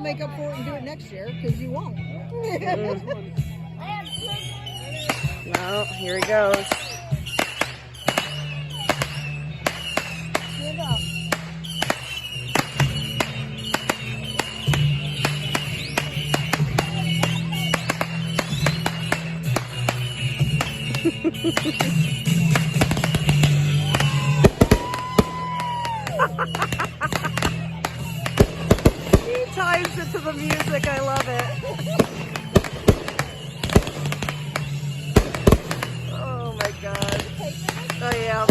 make up for it and do it next year because you won't. No, here he goes. Stand up. He times it to the music. I love it. Oh my God. Oh yeah.